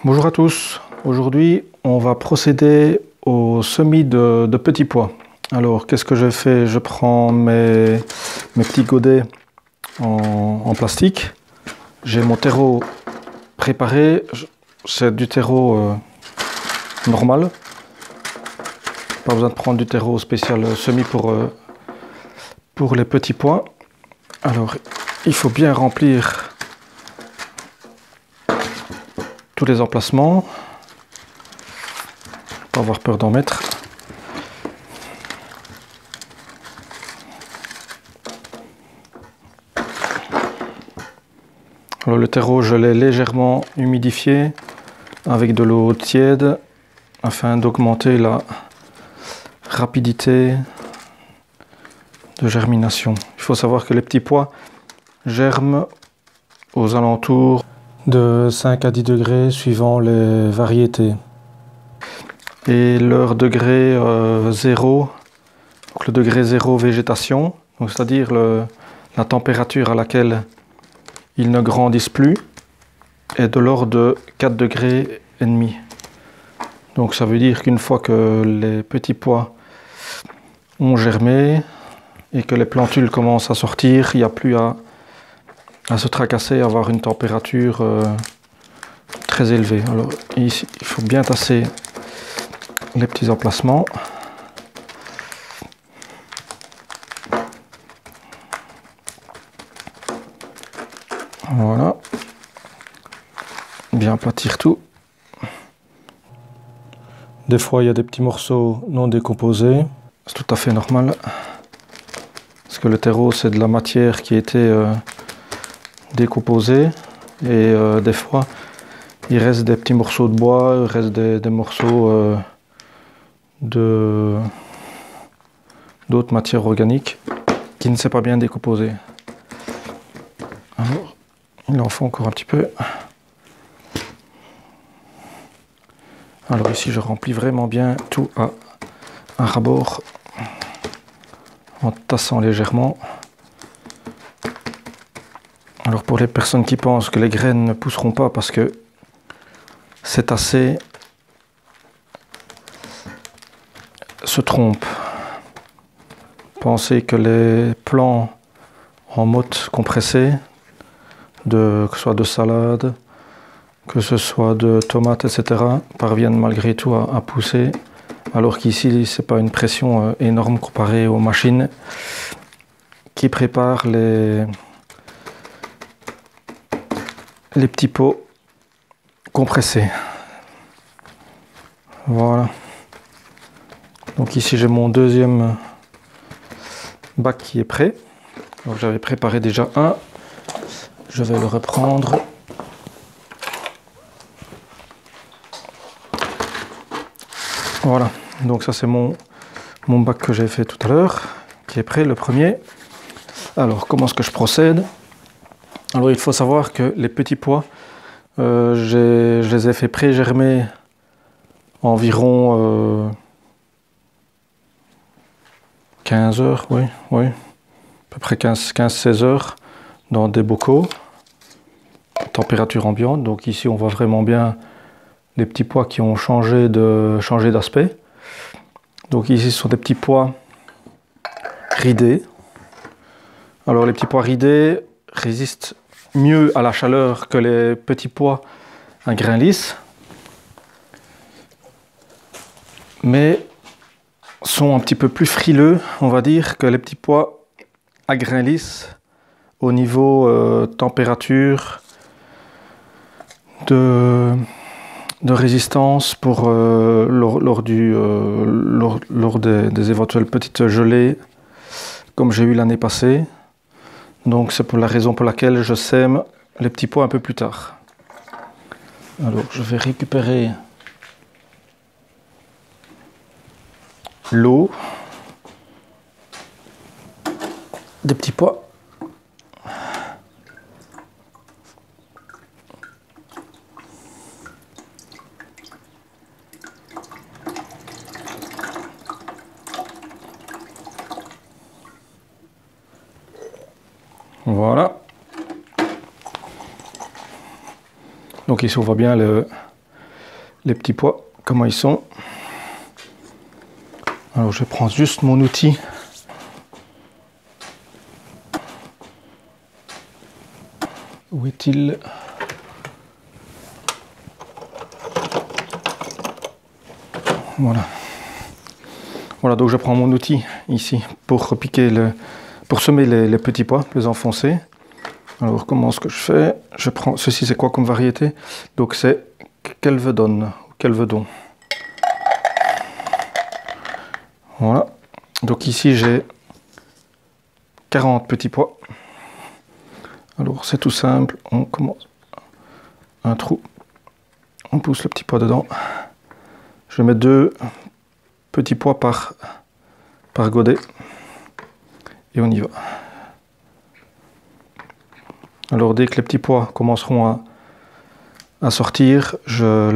Bonjour à tous, aujourd'hui on va procéder au semis de petits pois. Alors qu'est-ce que je fais? Je prends mes petits godets en plastique, j'ai mon terreau préparé, c'est du terreau normal, pas besoin de prendre du terreau spécial semis pour les petits pois. Alors il faut bien remplir tous les emplacements, pas avoir peur d'en mettre. Alors le terreau, je l'ai légèrement humidifié avec de l'eau tiède afin d'augmenter la rapidité de germination. Il faut savoir que les petits pois germent aux alentours de 5 à 10 degrés suivant les variétés. Et leur degré 0, donc le degré 0 végétation, c'est-à-dire la température à laquelle ils ne grandissent plus, est de l'ordre de 4 degrés et demi. Donc ça veut dire qu'une fois que les petits pois ont germé et que les plantules commencent à sortir, il n'y a plus à se tracasser, à avoir une température très élevée. Alors ici, il faut bien tasser les petits emplacements. Voilà. Bien aplatir tout. Des fois, il y a des petits morceaux non décomposés. C'est tout à fait normal. Parce que le terreau, c'est de la matière qui a été décomposée. Et des fois, il reste des petits morceaux de bois, il reste des morceaux d'autres matières organiques qui ne s'est pas bien décomposé. Alors, il en faut encore un petit peu. Alors ici, je remplis vraiment bien tout à ras-bord en tassant légèrement. Alors pour les personnes qui pensent que les graines ne pousseront pas parce que c'est tassé, se trompent. Pensez que les plants en motte compressée, que ce soit de salade, que ce soit de tomates, etc., parviennent malgré tout à pousser, alors qu'ici, c'est pas une pression énorme comparée aux machines qui préparent les petits pots compressés. Voilà. Donc ici, j'ai mon deuxième bac qui est prêt. Donc j'avais préparé déjà un. Je vais le reprendre. Voilà, donc ça c'est mon bac que j'ai fait tout à l'heure, qui est prêt, le premier. Alors, comment est-ce que je procède? Alors, il faut savoir que les petits pois, je les ai fait pré-germer environ 15 heures, oui, à peu près 15-16 heures dans des bocaux, température ambiante. Donc ici, on voit vraiment bien les petits pois qui ont changé d'aspect. Donc ici, ce sont des petits pois ridés. Alors les petits pois ridés résistent mieux à la chaleur que les petits pois à grains lisses, mais sont un petit peu plus frileux, on va dire, que les petits pois à grains lisses au niveau température, de résistance pour lors des éventuelles petites gelées comme j'ai eu l'année passée. Donc c'est pour la raison pour laquelle je sème les petits pois un peu plus tard. Alors je vais récupérer l'eau des petits pois. Voilà. Donc ici on voit bien les petits pois, comment ils sont. Alors je prends juste mon outil. Où est-il? Voilà. Voilà, donc je prends mon outil ici pour repiquer pour semer les petits pois, les enfoncer. Alors comment est-ce que je fais? Je prends, ceci c'est quoi comme variété? Donc c'est Kelvedon. Voilà. Donc ici j'ai 40 petits pois. Alors c'est tout simple, on commence un trou, on pousse le petit pois dedans. Je mets 2 petits pois par godet et on y va. Alors dès que les petits pois commenceront à sortir, je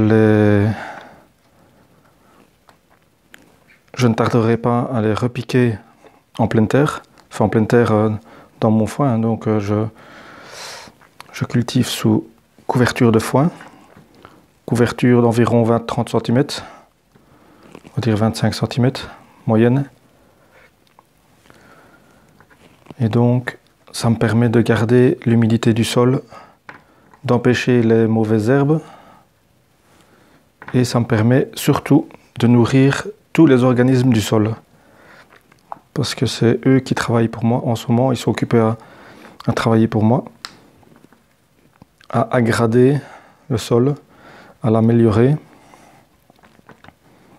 ne tarderai pas à les repiquer en pleine terre, enfin en pleine terre dans mon foin, hein, donc je cultive sous couverture de foin, couverture d'environ 20-30 cm, on va dire 25 cm moyenne. Et donc ça me permet de garder l'humidité du sol, d'empêcher les mauvaises herbes et ça me permet surtout de nourrir tous les organismes du sol. Parce que c'est eux qui travaillent pour moi en ce moment, ils sont occupés à travailler pour moi, à aggrader le sol, à l'améliorer.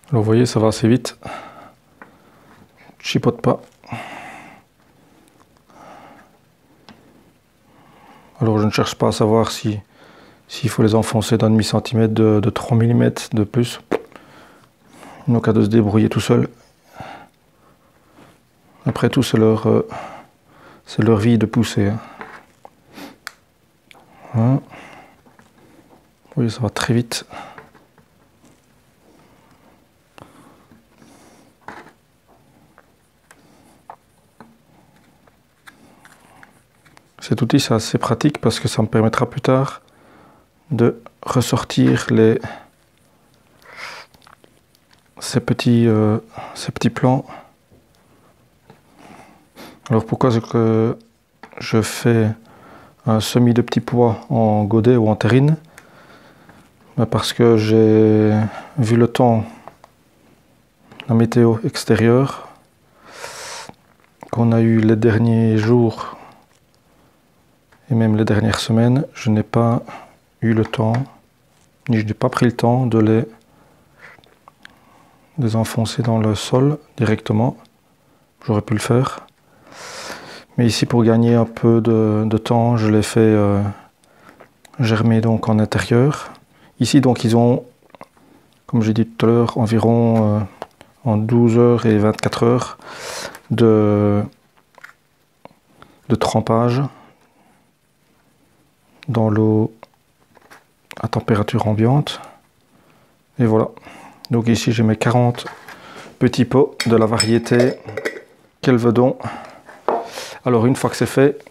Alors vous voyez, ça va assez vite. Je chipote pas. Alors je ne cherche pas à savoir s'il faut les enfoncer d'un demi-centimètre, de 3 mm de plus. Ils n'ont qu'à de se débrouiller tout seuls. Après tout, c'est leur vie de pousser. Hein. Oui, ça va très vite. Cet outil, c'est assez pratique parce que ça me permettra plus tard de ressortir ces petits plants. Alors pourquoi est-ce que je fais un semis de petits pois en godet ou en terrine? Parce que j'ai vu le temps, la météo extérieure qu'on a eu les derniers jours et même les dernières semaines, je n'ai pas eu le temps, ni je n'ai pas pris le temps de les enfoncer dans le sol directement. J'aurais pu le faire. Mais ici, pour gagner un peu de temps, je les fais germer donc en intérieur. Ici, donc, ils ont, comme j'ai dit tout à l'heure, environ en 12 heures et 24 heures de trempage dans l'eau à température ambiante. Et voilà. Donc ici, j'ai mes 40 petits pots de la variété Kelvedon. Alors une fois que c'est fait,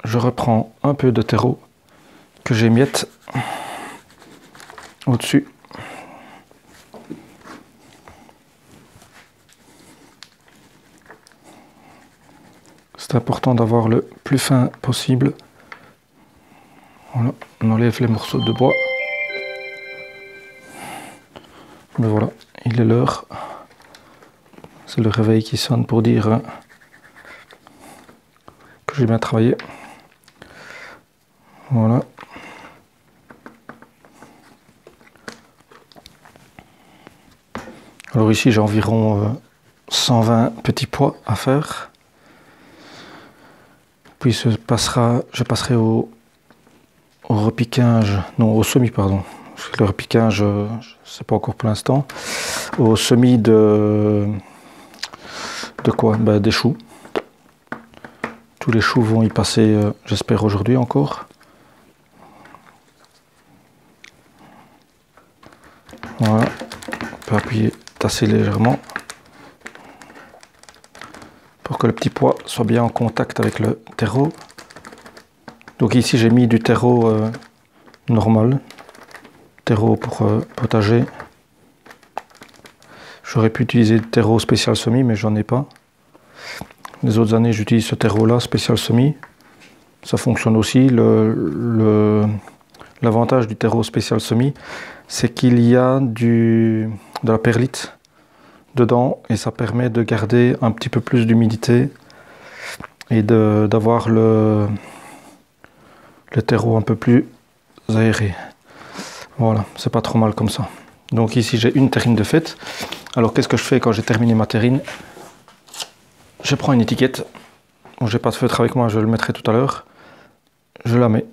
je reprends un peu de terreau que j'émiette au-dessus. C'est important d'avoir le plus fin possible. Voilà, on enlève les morceaux de bois. Mais voilà, il est l'heure. C'est le réveil qui sonne pour dire que j'ai bien travaillé. Voilà. Alors ici j'ai environ 120 petits pois à faire. Puis je passerai au repiquage, non au semis pardon. Parce que le repiquage, c'est pas encore pour l'instant. Au semis de quoi? Des choux. Tous les choux vont y passer, j'espère aujourd'hui encore. Voilà. On peut appuyer, tasser légèrement pour que le petit pois soit bien en contact avec le terreau. Donc ici j'ai mis du terreau normal. terreau pour potager. J'aurais pu utiliser le terreau spécial semis, mais j'en ai pas. Les autres années, j'utilise ce terreau-là, spécial semis. Ça fonctionne aussi. L'avantage du terreau spécial semis, c'est qu'il y a de la perlite dedans et ça permet de garder un petit peu plus d'humidité et d'avoir le terreau un peu plus aéré. Voilà, c'est pas trop mal comme ça. Donc ici j'ai une terrine de fête. Alors qu'est-ce que je fais quand j'ai terminé ma terrine? Je prends une étiquette. Bon, j'ai pas de feutre avec moi, je le mettrai tout à l'heure. Je la mets,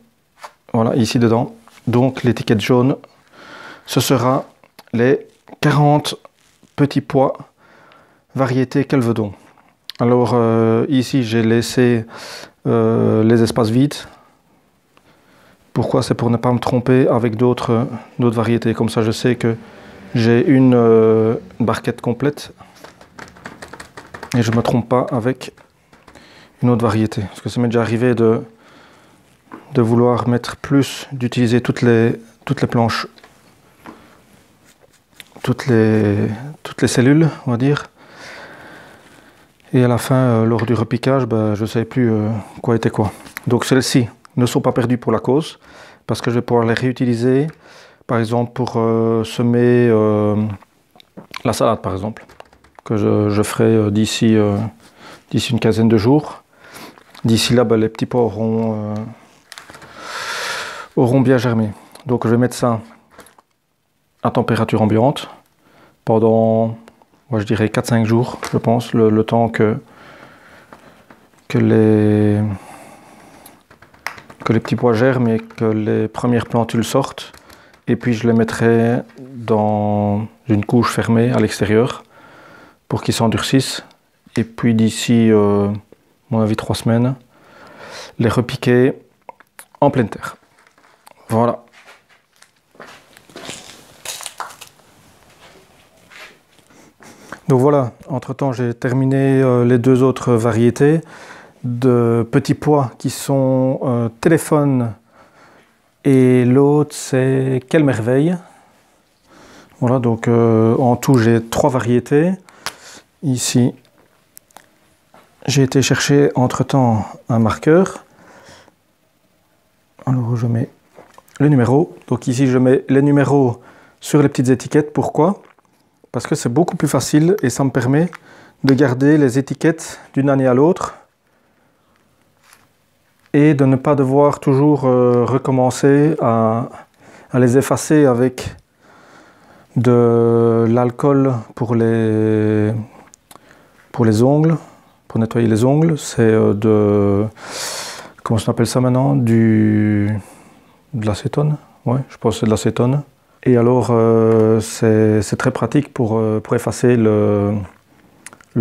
voilà, ici dedans. Donc l'étiquette jaune, ce sera les 40 petits pois variétés Kelvedon. Alors ici j'ai laissé les espaces vides. Pourquoi? C'est pour ne pas me tromper avec d'autres variétés. Comme ça je sais que j'ai une barquette complète et je ne me trompe pas avec une autre variété. Parce que ça m'est déjà arrivé de vouloir mettre plus, d'utiliser toutes les planches, toutes les cellules, on va dire. Et à la fin, lors du repiquage, je ne savais plus quoi était quoi. Donc celles-ci ne sont pas perdues pour la cause, parce que je vais pouvoir les réutiliser, par exemple pour semer la salade, par exemple, que je ferai d'ici une quinzaine de jours. D'ici là, les petits pois auront bien germé. Donc je vais mettre ça à température ambiante pendant, moi je dirais 4-5 jours, je pense, le temps que les petits pois germent et que les premières plantules sortent. Et puis je les mettrai dans une couche fermée à l'extérieur pour qu'ils s'endurcissent. Et puis d'ici, à mon avis, 3 semaines, les repiquer en pleine terre. Voilà. Donc voilà, entre-temps j'ai terminé les 2 autres variétés de petits pois qui sont téléphone et l'autre c'est Quelle merveille. Voilà, donc en tout j'ai 3 variétés. Ici j'ai été chercher entre-temps un marqueur. Alors je mets le numéro. Donc ici je mets les numéros sur les petites étiquettes. Pourquoi? Parce que c'est beaucoup plus facile et ça me permet de garder les étiquettes d'une année à l'autre et de ne pas devoir toujours recommencer à les effacer avec de l'alcool pour les ongles, pour nettoyer les ongles. C'est comment on appelle ça maintenant? De l'acétone. Ouais, je pense que c'est de l'acétone. Et alors, c'est très pratique pour effacer le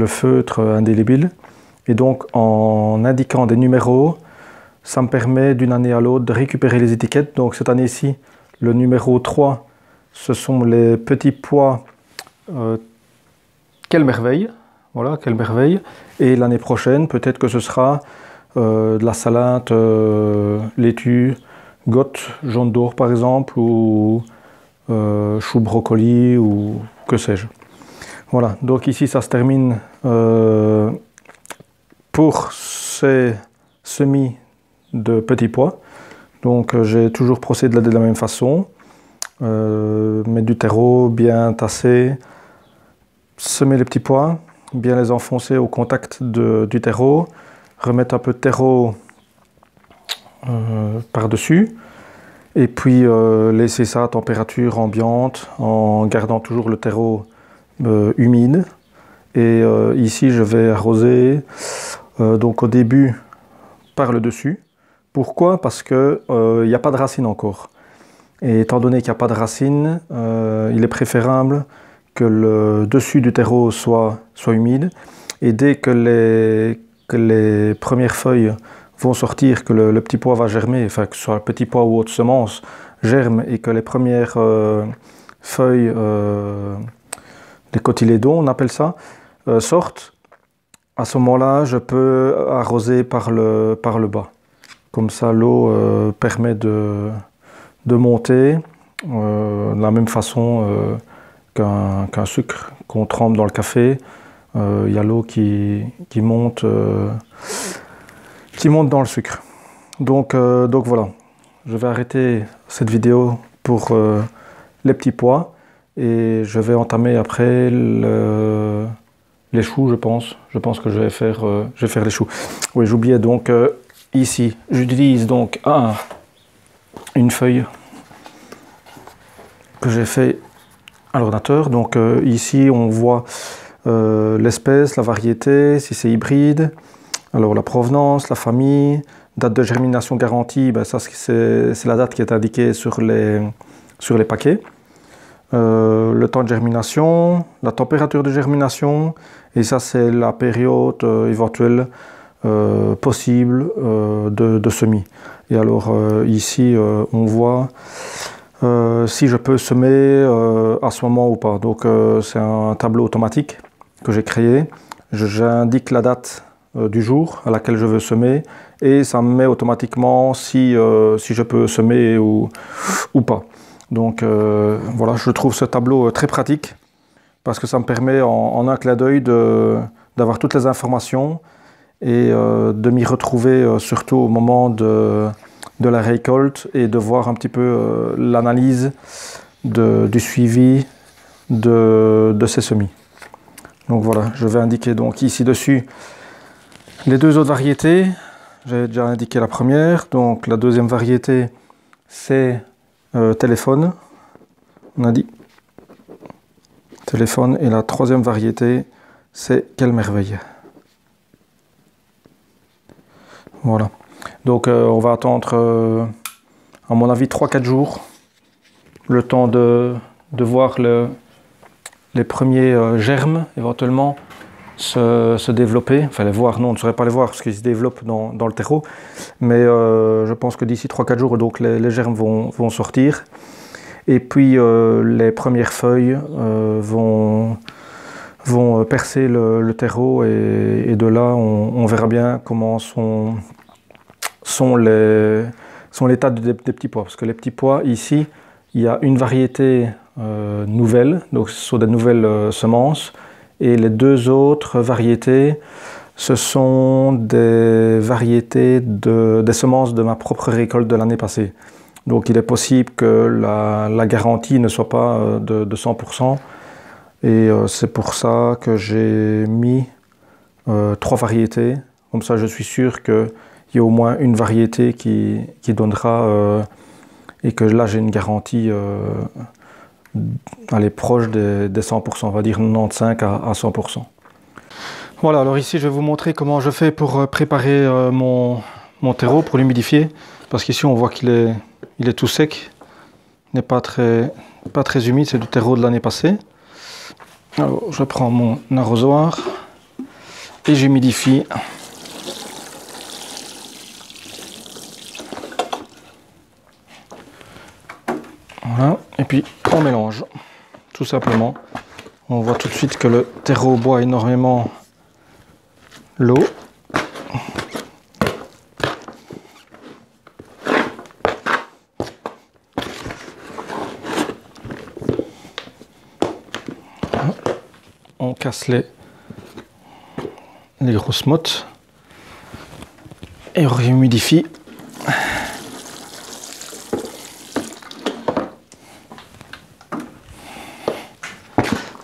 feutre indélébile. Et donc, en indiquant des numéros, ça me permet d'une année à l'autre de récupérer les étiquettes. Donc, cette année-ci, le numéro 3, ce sont les petits pois Quelle merveille. Voilà, Quelle merveille. Et l'année prochaine, peut-être que ce sera de la salade laitue, gotte, jaune d'or par exemple, ou chou brocoli ou que sais-je. Voilà, donc ici ça se termine pour ces semis de petits pois. Donc j'ai toujours procédé de la même façon, mettre du terreau bien tassé, semer les petits pois, bien les enfoncer au contact du terreau, remettre un peu de terreau par-dessus. Et puis laisser ça à température ambiante en gardant toujours le terreau humide. Et ici je vais arroser donc au début par le dessus. Pourquoi? Parce que il n'y a pas de racines encore. Et étant donné qu'il n'y a pas de racines, il est préférable que le dessus du terreau soit humide. Et dès que les premières feuilles vont sortir, que le petit pois va germer, enfin que ce soit petit pois ou autre semence, germe et que les premières feuilles, les cotylédons on appelle ça, sortent, à ce moment-là je peux arroser par le bas. Comme ça l'eau permet de monter de la même façon qu'un sucre qu'on trempe dans le café. Il y a l'eau qui monte dans le sucre. Donc voilà, je vais arrêter cette vidéo pour les petits pois et je vais entamer après les choux, je pense. Je pense que je vais faire les choux. Oui, j'oubliais donc ici, j'utilise donc une feuille que j'ai fait à l'ordinateur. Donc ici on voit l'espèce, la variété, si c'est hybride, alors la provenance, la famille, date de germination garantie, ben ça c'est la date qui est indiquée sur les paquets. Le temps de germination, la température de germination, et ça c'est la période éventuelle possible de semis. Et alors ici on voit si je peux semer à ce moment ou pas. Donc c'est un tableau automatique que j'ai créé. J'indique la date du jour à laquelle je veux semer et ça me met automatiquement si je peux semer ou pas. Donc voilà, je trouve ce tableau très pratique parce que ça me permet en un clin d'œil d'avoir toutes les informations et de m'y retrouver surtout au moment de la récolte et de voir un petit peu l'analyse du suivi de ces semis. Donc voilà, je vais indiquer donc ici dessus les deux autres variétés. J'ai déjà indiqué la première, donc la deuxième variété c'est téléphone, on a dit téléphone, et la troisième variété c'est quelle merveille. Voilà, donc on va attendre à mon avis 3-4 jours, le temps de voir les premiers germes éventuellement se développer, enfin les voir, non on ne saurait pas les voir parce qu'ils se développent dans le terreau, mais je pense que d'ici 3-4 jours donc les germes vont sortir et puis les premières feuilles vont percer le terreau et de là on verra bien comment sont l'état des petits pois, parce que les petits pois ici il y a une variété nouvelle, donc ce sont des nouvelles semences. Et les deux autres variétés, ce sont des variétés des semences de ma propre récolte de l'année passée. Donc il est possible que la garantie ne soit pas de 100%. Et c'est pour ça que j'ai mis 3 variétés. Comme ça je suis sûr qu'il y a au moins une variété qui donnera et que là j'ai une garantie elle est proche des 100%, on va dire 95 à 100%. Voilà, alors ici je vais vous montrer comment je fais pour préparer mon terreau, pour l'humidifier, parce qu'ici on voit qu'il est tout sec, il n'est pas très humide, c'est du terreau de l'année passée. Alors je prends mon arrosoir et j'humidifie. Voilà, et puis on mélange, tout simplement. On voit tout de suite que le terreau boit énormément l'eau. On casse les grosses mottes et on réhumidifie.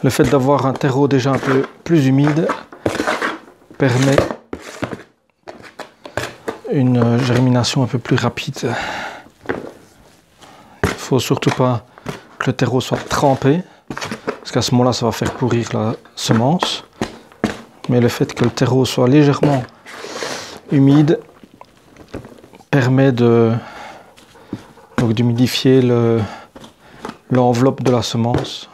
Le fait d'avoir un terreau déjà un peu plus humide permet une germination un peu plus rapide. Il ne faut surtout pas que le terreau soit trempé, parce qu'à ce moment-là, ça va faire pourrir la semence. Mais le fait que le terreau soit légèrement humide permet d'humidifier l'enveloppe de la semence.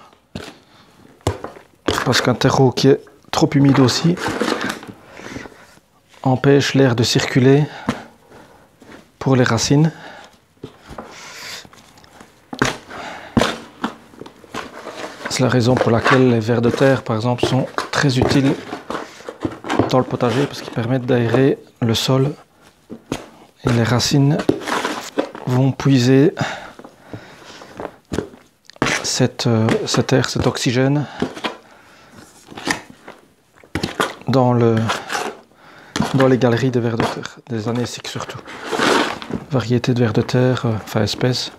Parce qu'un terreau qui est trop humide aussi empêche l'air de circuler pour les racines. C'est la raison pour laquelle les vers de terre, par exemple, sont très utiles dans le potager, parce qu'ils permettent d'aérer le sol et les racines vont puiser cet air, cet oxygène dans les galeries de vers de terre, des anéciques surtout. Variété de vers de terre, enfin espèce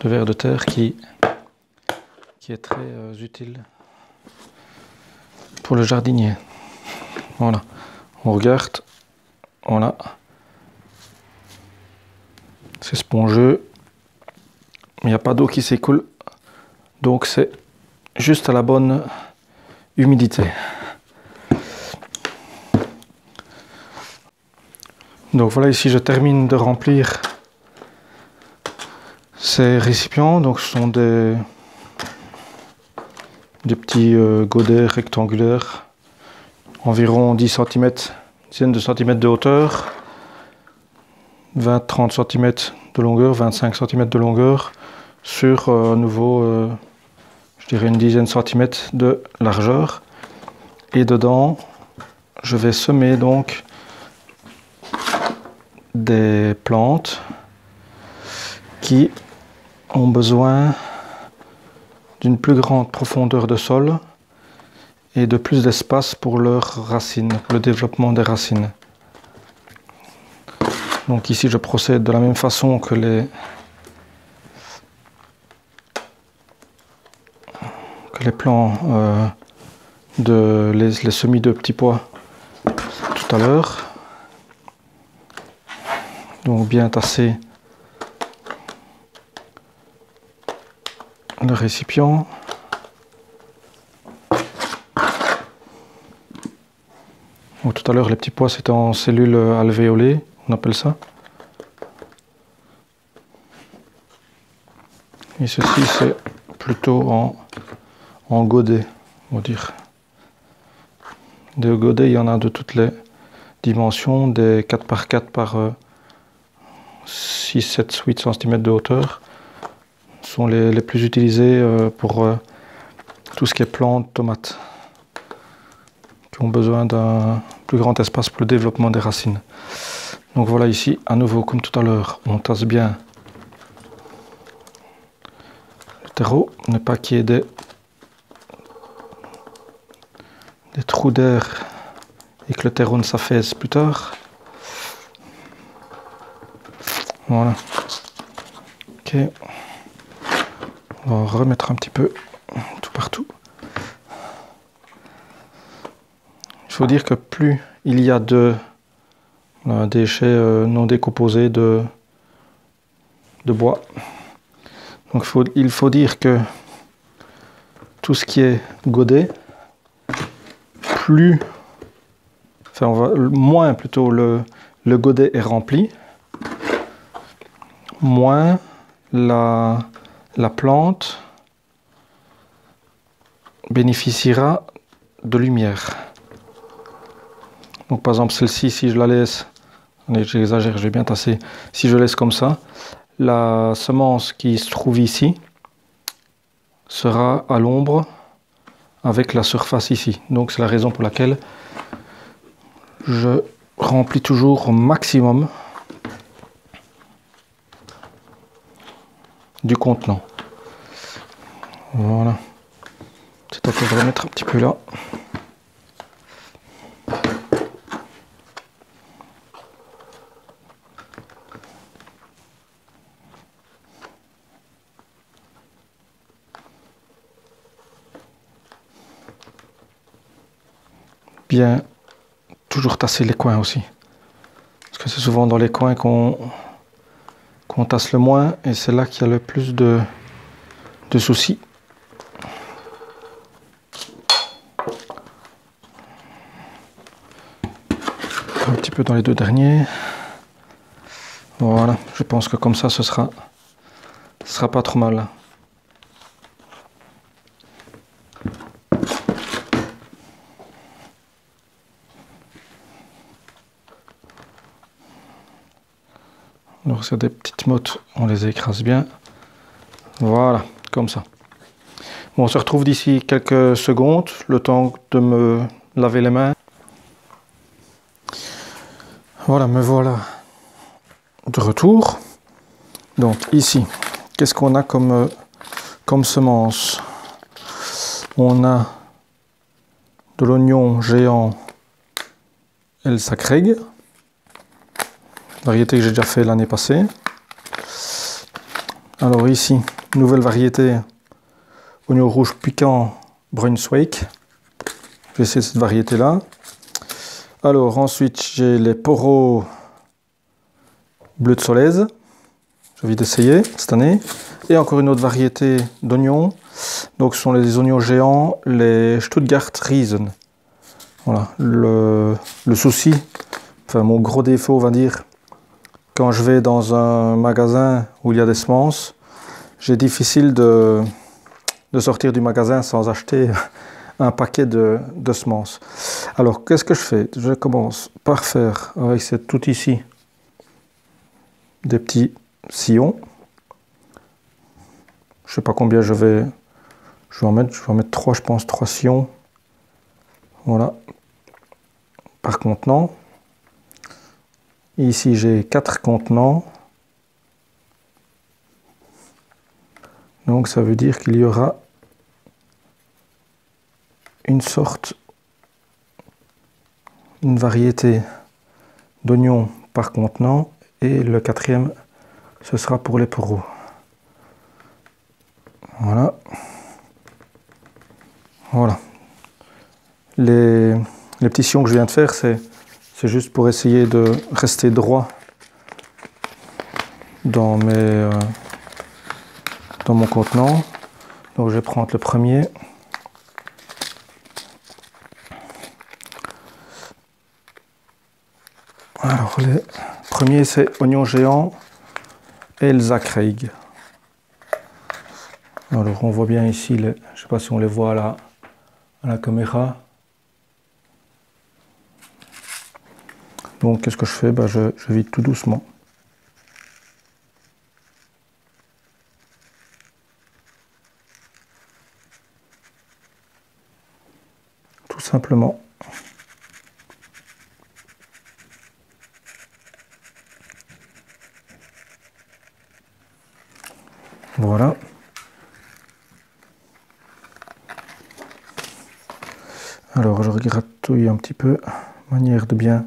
de vers de terre qui est très utile pour le jardinier. Voilà, on regarde, voilà, c'est spongieux, il n'y a pas d'eau qui s'écoule, donc c'est juste à la bonne humidité. Donc voilà, ici je termine de remplir ces récipients. Donc ce sont des petits godets rectangulaires, environ 10 cm, dizaine de centimètres de hauteur, 20-30 cm de longueur, 25 cm de longueur, sur à nouveau, je dirais une dizaine de centimètres de largeur. Et dedans, je vais semer donc des plantes qui ont besoin d'une plus grande profondeur de sol et de plus d'espace pour leurs racines, pour le développement des racines. Donc ici je procède de la même façon que les plants les semis de petits pois tout à l'heure. Donc bien tasser le récipient. Donc, tout à l'heure les petits pois c'était en cellules alvéolées, on appelle ça. Et ceci c'est plutôt en godet, on va dire. Des godets, il y en a de toutes les dimensions, des 4 par 4 par 6, 7, 8 cm de hauteur. Ce sont les plus utilisés pour tout ce qui est plantes, tomates, qui ont besoin d'un plus grand espace pour le développement des racines. Donc voilà, ici, à nouveau, comme tout à l'heure, on tasse bien le terreau, ne pas qu'il y ait des trous d'air et que le terreau ne s'affaisse plus tard. Voilà. Ok. On va remettre un petit peu tout partout. Il faut dire que plus il y a de déchets non décomposés de bois, donc il faut dire que tout ce qui est godet, moins plutôt le godet est rempli, moins la plante bénéficiera de lumière. Donc par exemple celle-ci, si je la laisse, j'exagère, je vais bien tasser, si je laisse comme ça, la semence qui se trouve ici sera à l'ombre avec la surface ici. Donc c'est la raison pour laquelle je remplis toujours au maximum du contenant. Voilà. C'est à de remettre un petit peu là. Bien, toujours tasser les coins aussi. Parce que c'est souvent dans les coins qu'on tasse le moins et c'est là qu'il y a le plus de soucis. Un petit peu dans les deux derniers. Voilà, je pense que comme ça ce sera pas trop mal. Alors c'est des petites mottes, on les écrase bien. Voilà, comme ça. Bon, on se retrouve d'ici quelques secondes, le temps de me laver les mains. Voilà, me voilà de retour. Donc ici, qu'est-ce qu'on a comme comme semence, on a de l'oignon géant Elsa Craig, variété que j'ai déjà fait l'année passée. Alors ici, nouvelle variété, oignon rouge piquant Brunswick. Je vais essayer cette variété-là. Alors ensuite, j'ai les poros bleu de Solèze. J'ai envie d'essayer cette année. Et encore une autre variété d'oignons. Donc ce sont les oignons géants, les Stuttgart Riesen. Voilà, le souci, enfin mon gros défaut on va dire, quand je vais dans un magasin où il y a des semences, j'ai difficile de sortir du magasin sans acheter un paquet de semences. Alors qu'est-ce que je fais? Je commence par faire avec cette toute ici des petits sillons. Je sais pas combien je vais en mettre 3, je pense, 3 sillons. Voilà. Par contenant. Et ici j'ai 4 contenants. Donc ça veut dire qu'il y aura une variété d'oignons par contenant, et le 4e ce sera pour les poros. Voilà. Voilà. Les petits sillons que je viens de faire, c'est juste pour essayer de rester droit dans mon contenant. Donc je vais prendre le premier. Alors le premier c'est oignon géant Elsa Craig. Alors on voit bien ici, je ne sais pas si on les voit à la caméra. Donc qu'est-ce que je fais? Je vide tout doucement. Tout simplement. Voilà. Alors je gratouille un petit peu, manière de bien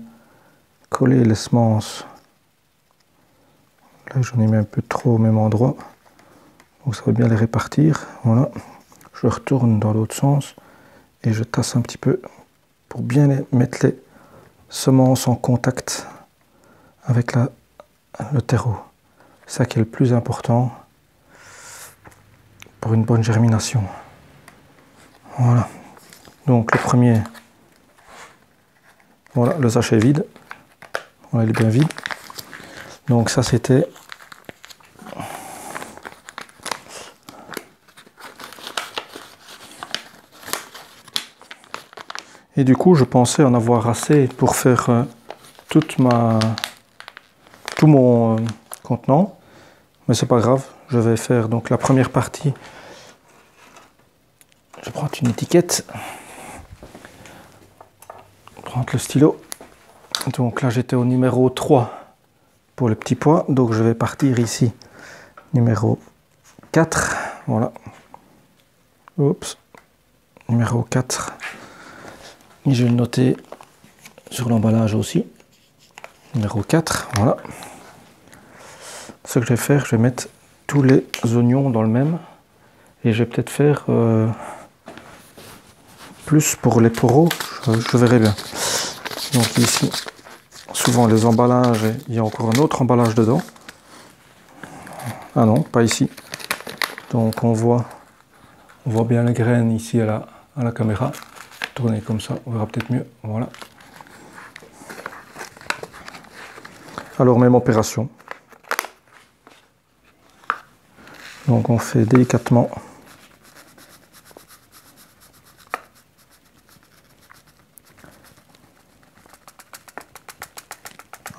coller les semences. Là j'en ai mis un peu trop au même endroit, donc ça va bien les répartir. Voilà. Je retourne dans l'autre sens et je tasse un petit peu pour bien mettre les semences en contact avec le terreau. C'est ça qui est le plus important pour une bonne germination. Voilà. Donc le premier, voilà, le sachet est vide. Voilà, il est bien vide. Donc ça c'était et du coup je pensais en avoir assez pour faire tout mon contenant, mais c'est pas grave. Je vais faire donc la première partie. Je prends une étiquette, prendre le stylo. Donc là j'étais au numéro 3 pour les petits pois, donc je vais partir ici numéro 4. Voilà. Oups. Numéro 4. Et je vais le noter sur l'emballage aussi. Numéro 4, voilà. Ce que je vais faire, je vais mettre tous les oignons dans le même. Et je vais peut-être faire plus pour les poros, je verrai bien. Donc ici, souvent les emballages, il y a encore un autre emballage dedans. Ah non, pas ici. Donc on voit bien les graines ici à la caméra. Tourner comme ça, on verra peut-être mieux. Voilà. Alors même opération. Donc on fait délicatement.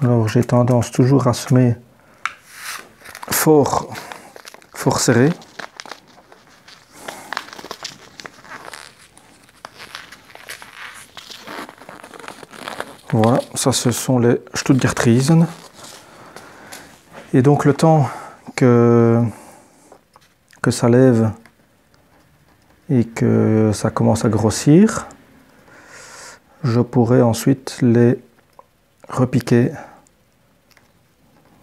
Alors j'ai tendance toujours à semer fort serré. Voilà, ça ce sont les Stuttgart Riesen. Et donc le temps que ça lève et que ça commence à grossir, je pourrais ensuite les repiquer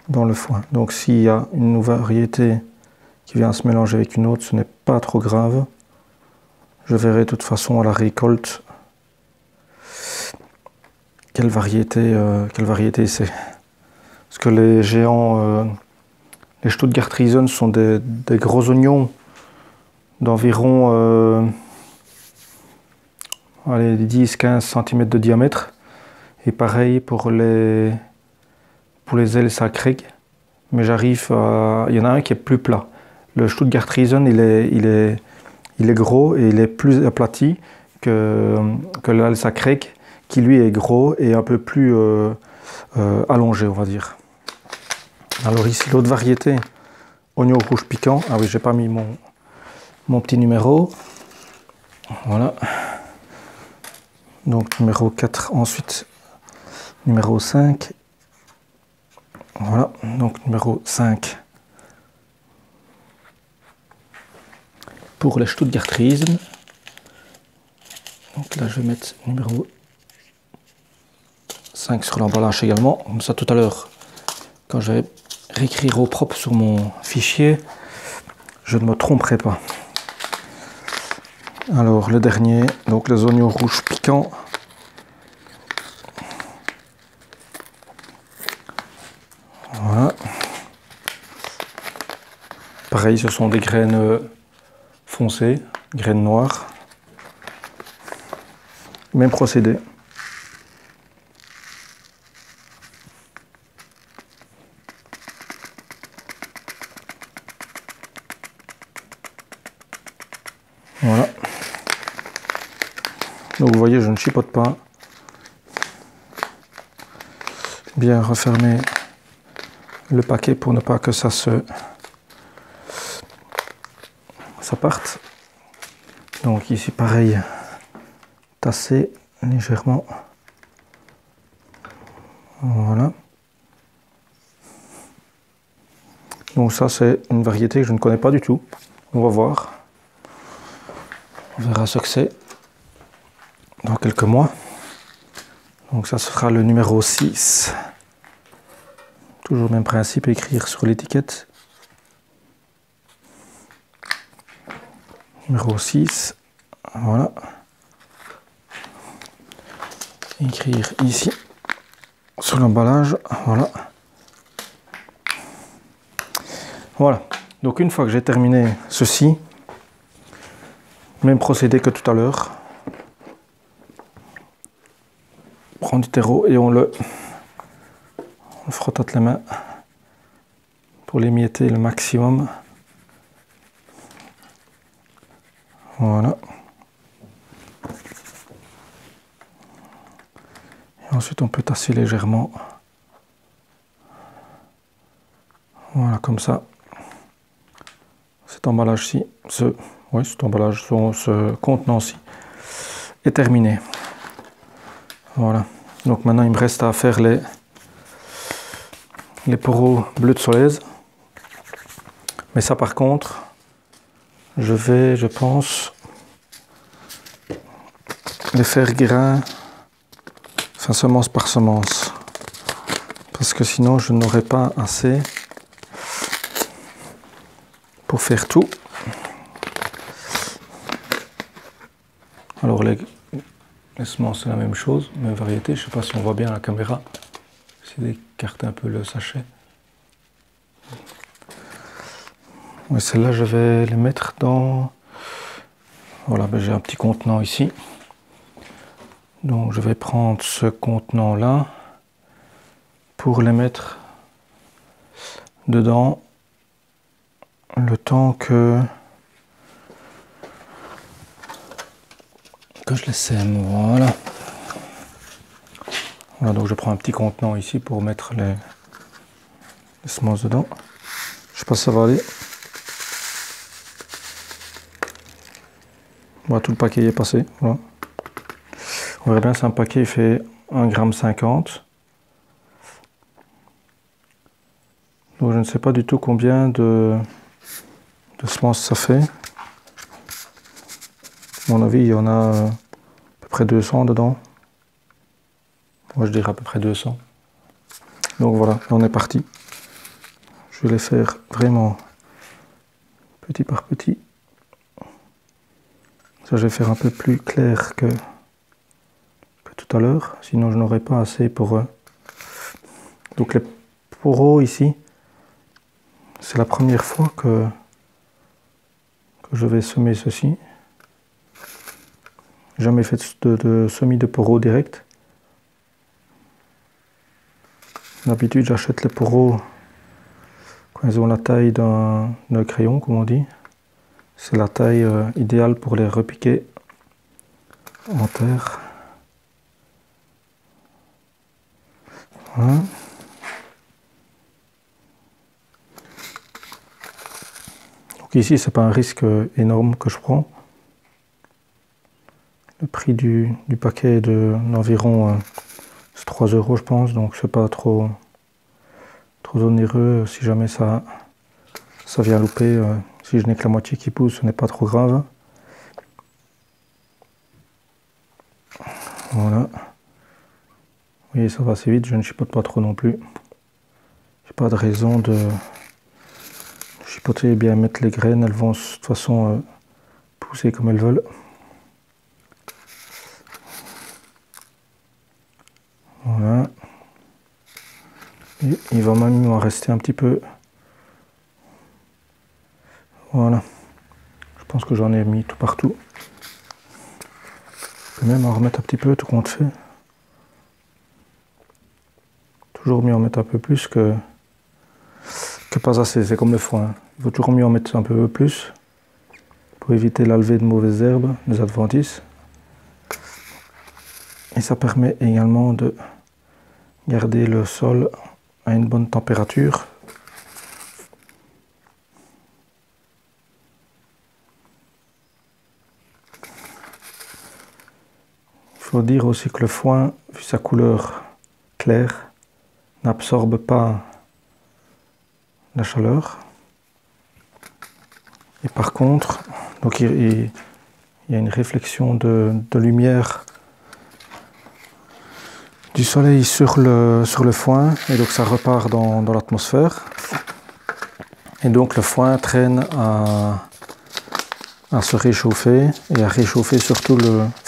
dans le foin. Donc s'il y a une variété qui vient se mélanger avec une autre, ce n'est pas trop grave. Je verrai de toute façon à la récolte quelle variété c'est. Parce que les géants, les Stuttgart-Riesen sont des gros oignons d'environ 10-15 cm de diamètre. Et pareil pour les ailes sacrées. Mais j'arrive à... Il y en a un qui est plus plat. Le Stuttgart-Riesen, il est gros et il est plus aplati que l'aile sacrée, qui lui est gros et un peu plus allongé, on va dire. Alors ici, l'autre variété, oignon rouge piquant. Ah oui, j'ai pas mis mon petit numéro. Voilà. Donc numéro 4, ensuite numéro 5. Voilà, donc numéro 5 pour les Stuttgart-Riesen. Donc là, je vais mettre numéro 5 sur l'emballage également. Comme ça, tout à l'heure, quand je vais réécrire au propre sur mon fichier, je ne me tromperai pas. Alors, le dernier, donc les oignons rouges piquants. Voilà. Pareil, ce sont des graines foncées, graines noires. Même procédé. Voilà. Donc vous voyez, je ne chipote pas. Bien refermer le paquet pour ne pas que ça parte. Donc ici pareil, tasser légèrement. Voilà. Donc ça c'est une variété que je ne connais pas du tout. On va voir. On verra ce que c'est dans quelques mois. Donc ça sera le numéro 6. Toujours le même principe, écrire sur l'étiquette. Numéro 6. Voilà. Écrire ici sur l'emballage. Voilà. Voilà. Donc une fois que j'ai terminé ceci, même procédé que tout à l'heure. On prend du terreau et on le frotte avec les mains pour l'émietter le maximum. Voilà. Et ensuite on peut tasser légèrement. Voilà, comme ça. Cet emballage-ci, cet emballage, ce contenant-ci est terminé. Voilà. Donc maintenant il me reste à faire les poros bleus de Solèze. Mais ça par contre, je pense, les faire grain, enfin semence par semence. Parce que sinon je n'aurai pas assez pour faire tout. Alors les semences c'est la même chose, même variété, je ne sais pas si on voit bien à la caméra. J'essaie d'écarter un peu le sachet. Ouais, celles-là je vais les mettre dans... Voilà, ben, j'ai un petit contenant ici. Donc je vais prendre ce contenant là pour les mettre dedans le temps que je les sème. Voilà. Voilà, donc je prends un petit contenant ici pour mettre les semences dedans. Je sais pas si ça va aller. Voilà, tout le paquet est passé. Voilà. On verra bien, c'est un paquet, il fait 1,50 g. Donc je ne sais pas du tout combien de semences ça fait. À mon avis, il y en a à peu près 200 dedans. Moi, je dirais à peu près 200. Donc voilà, on est parti. Je vais les faire vraiment petit par petit. Ça, je vais faire un peu plus clair que tout à l'heure, sinon je n'aurai pas assez pour eux. Donc les poros ici, c'est la première fois que je vais semer ceci. Jamais fait de semis de poros direct. D'habitude, j'achète les poros quand ils ont la taille d'un crayon, comme on dit. C'est la taille idéale pour les repiquer en terre. Voilà. Donc ici, c'est pas un risque énorme que je prends. Le prix du paquet est d'environ 3 € je pense, donc c'est pas trop onéreux. Si jamais ça vient louper, si je n'ai que la moitié qui pousse, ce n'est pas trop grave. Voilà. Vous voyez, ça va assez vite, je ne chipote pas trop non plus. J'ai pas de raison de chipoter et bien mettre les graines, elles vont de toute façon pousser comme elles veulent. Voilà. Et il va même en rester un petit peu. Voilà. Je pense que j'en ai mis tout partout. Je peux même en remettre un petit peu, tout compte fait. Toujours mieux en mettre un peu plus que pas assez. C'est comme le foin. Il vaut toujours mieux en mettre un peu plus pour éviter la levée de mauvaises herbes, des adventices. Et ça permet également de garder le sol à une bonne température. Il faut dire aussi que le foin, vu sa couleur claire, n'absorbe pas la chaleur. Et par contre, donc il y a une réflexion de lumière du soleil sur le foin, et donc ça repart dans l'atmosphère. Et donc le foin traîne à se réchauffer, et à réchauffer surtout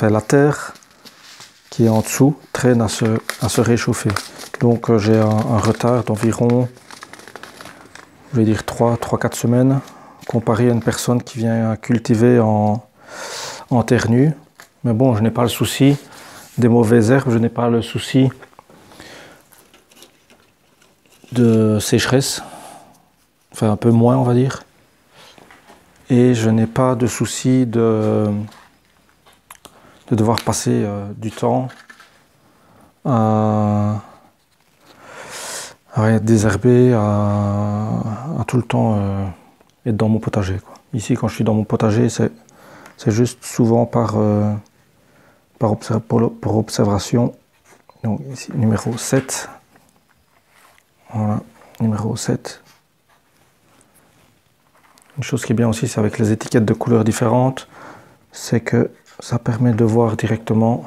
la terre qui est en dessous traîne à se réchauffer. Donc j'ai un retard d'environ, je vais dire 3-4 semaines, comparé à une personne qui vient cultiver en terre nue. Mais bon, je n'ai pas le souci des mauvaises herbes, je n'ai pas le souci de sécheresse, enfin un peu moins on va dire, et je n'ai pas de souci de devoir passer du temps à désherber, à tout le temps être dans mon potager, quoi. Ici, quand je suis dans mon potager, c'est juste souvent pour observation. Donc ici, numéro 7. Voilà, numéro 7. Une chose qui est bien aussi, c'est avec les étiquettes de couleurs différentes, c'est que ça permet de voir directement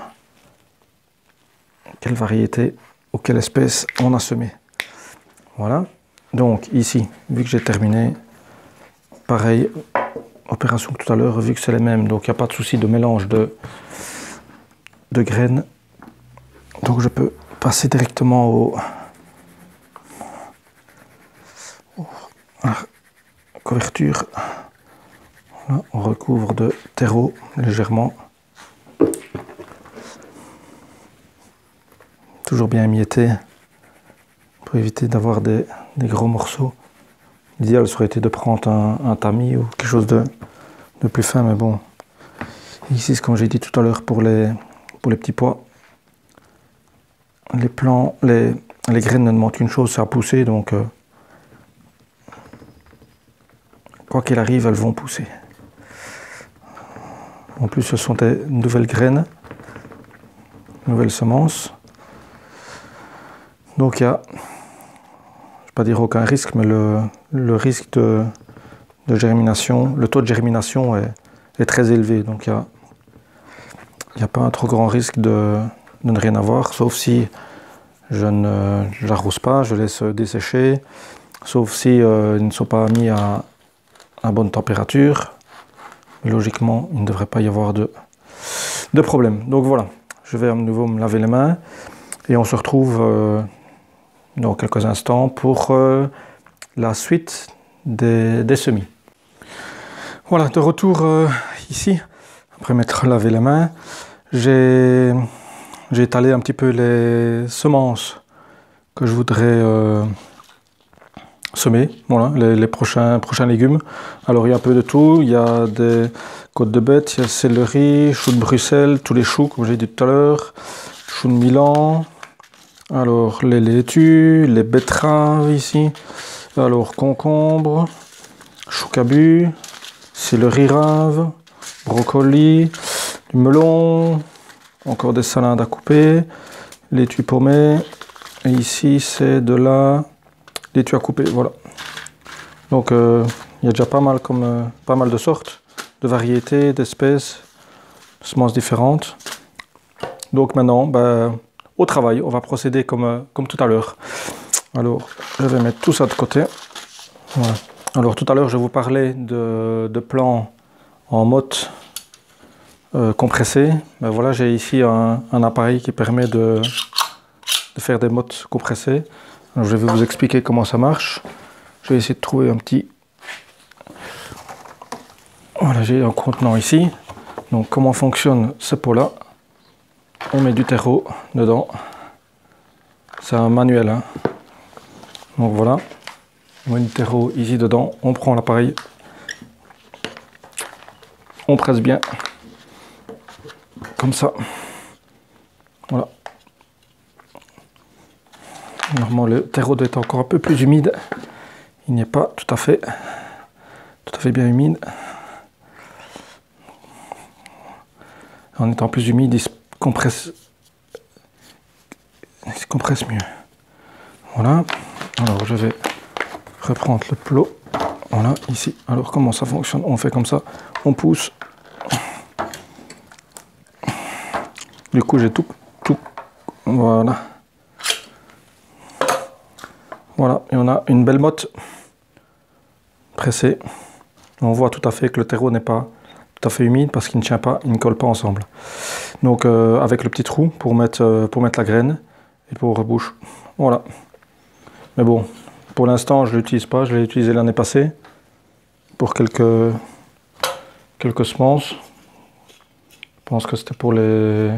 quelle variété ou quelle espèce on a semé. Voilà. Donc ici, vu que j'ai terminé, pareil, opération que tout à l'heure, vu que c'est les mêmes, donc il n'y a pas de souci de mélange de graines. Donc je peux passer directement à la couverture. Voilà, on recouvre de terreau légèrement. Toujours bien émietté pour éviter d'avoir des gros morceaux. L'idéal serait été de prendre un tamis ou quelque chose de plus fin, mais bon. Ici, c'est comme j'ai dit tout à l'heure pour les petits pois. Les graines ne demandent qu'une chose, c'est à pousser, donc quoi qu'il arrive, elles vont pousser. En plus, ce sont des nouvelles graines, nouvelles semences. Donc il y a, je ne vais pas dire aucun risque, mais le risque de germination, le taux de germination est très élevé. Donc il y a n'y a pas un trop grand risque de ne rien avoir, sauf si je ne l'arrose pas, je laisse dessécher, sauf si ils ne sont pas mis à bonne température. Mais logiquement, il ne devrait pas y avoir de problème. Donc voilà, je vais à nouveau me laver les mains et on se retrouve dans quelques instants pour la suite des semis. Voilà, de retour ici, après m'être lavé les mains, j'ai étalé un petit peu les semences que je voudrais semer, voilà, les prochains légumes. Alors il y a un peu de tout, il y a des côtes de bête, il y a le céleri, choux de Bruxelles, tous les choux comme j'ai dit tout à l'heure, choux de Milan, alors les laitues, les betteraves ici, alors concombre, chou cabu, céleri rave, brocoli, du melon, encore des salades à couper, laitue paumée, et ici c'est de la laitue à couper, voilà. Donc il y a déjà pas mal de sortes, de variétés, d'espèces, de semences différentes. Donc maintenant, au travail, on va procéder comme tout à l'heure. Alors, je vais mettre tout ça de côté. Voilà. Alors tout à l'heure, je vous parlais de plants en motte compressées. Ben voilà, j'ai ici un appareil qui permet de faire des mottes compressées. Alors, je vais vous expliquer comment ça marche. Je vais essayer de trouver un petit... Voilà, j'ai un contenant ici. Donc comment fonctionne ce pot-là? On met du terreau dedans. C'est un manuel, hein. Donc voilà. On met du terreau ici dedans. On prend l'appareil. On presse bien. Comme ça. Voilà. Normalement le terreau doit être encore un peu plus humide. Il n'est pas tout à fait bien humide. En étant plus humide, il se compresse mieux. Voilà. Alors je vais reprendre le plot. Voilà, ici. Alors comment ça fonctionne? On fait comme ça. On pousse. Du coup j'ai tout. Voilà. Voilà. Et on a une belle motte pressée. On voit tout à fait que le terreau n'est pas tout à fait humide parce qu'il ne tient pas, il ne colle pas ensemble. Donc avec le petit trou pour mettre la graine et pour rebouche. Voilà. Mais bon, pour l'instant je ne l'utilise pas, je l'ai utilisé l'année passée pour quelques semences. Je pense que c'était pour les...